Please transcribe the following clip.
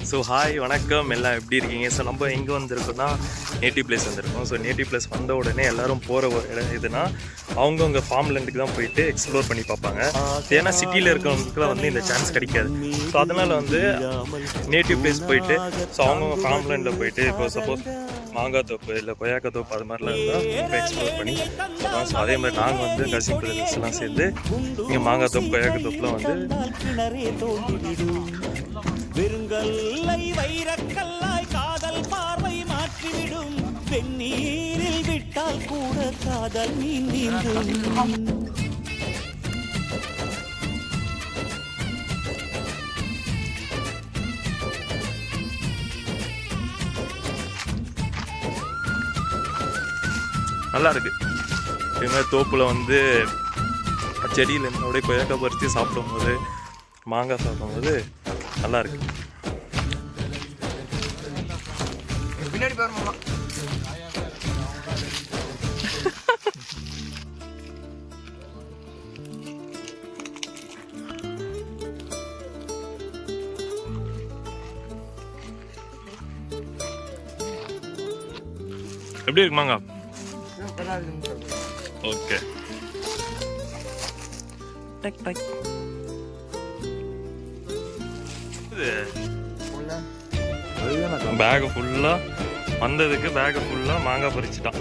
So hi வணக்கம், எல்லாம் எப்படி இருக்கீங்க? ஸோ நம்ம எங்கே வந்திருக்கோம்னா நேட்டிவ் பிளேஸ் வந்திருக்கோம். ஸோ நேட்டிவ் பிளேஸ் வந்த உடனே எல்லோரும் போகிற ஒரு இடம் எதுனா அவங்கவுங்க ஃபார்ம்லேண்டுக்கு தான் போயிட்டு எக்ஸ்ப்ளோர் பண்ணி பார்ப்பாங்க. ஏன்னா சிட்டியில் இருக்கிறவங்களுக்குலாம் வந்து இந்த சான்ஸ் கிடைக்காது. ஸோ அதனால் வந்து நேட்டிவ் பிளேஸ் போயிட்டு ஸோ அவங்கவுங்க ஃபார்ம்லேண்டில் போயிட்டு இப்போ சப்போஸ் மாங்காய் தோப்பு இல்லை கொய்யாக்காய் தோப்பு அது மாதிரிலாம் இருந்தால் ரொம்ப எக்ஸ்ப்ளோர் பண்ணி சொல்லுவாங்க. ஸோ அதே மாதிரி நாங்கள் வந்து கசின் பிரதர்ஸ் எல்லாம் சேர்ந்து இங்கே மாங்காய் தோப்பு கொய்யாக்காய் தோப்புலாம் வந்து வெறுங்கல்லை வைரக்கல்லாய் காதல் பார்வை மாற்றிவிடும். வெந்நீரில் விட்டால் கூட காதல் மீன் நீந்தும். நல்லா இருக்கு. இது மாதிரி தோப்பில் வந்து செடியில் இருந்து அப்படியே கொய்யாக்காய் பறித்து சாப்பிடும்போது மாங்காய் சாப்பிடும்போது நல்லா இருக்கு. பின்னாடி பாருமா. எப்படி இருக்கு மாங்காய்? ஓகே. பேக் ஃபுல்லாக வந்ததுக்கு பேக்கை ஃபுல்லாக மாங்காய் பறிச்சுட்டான்.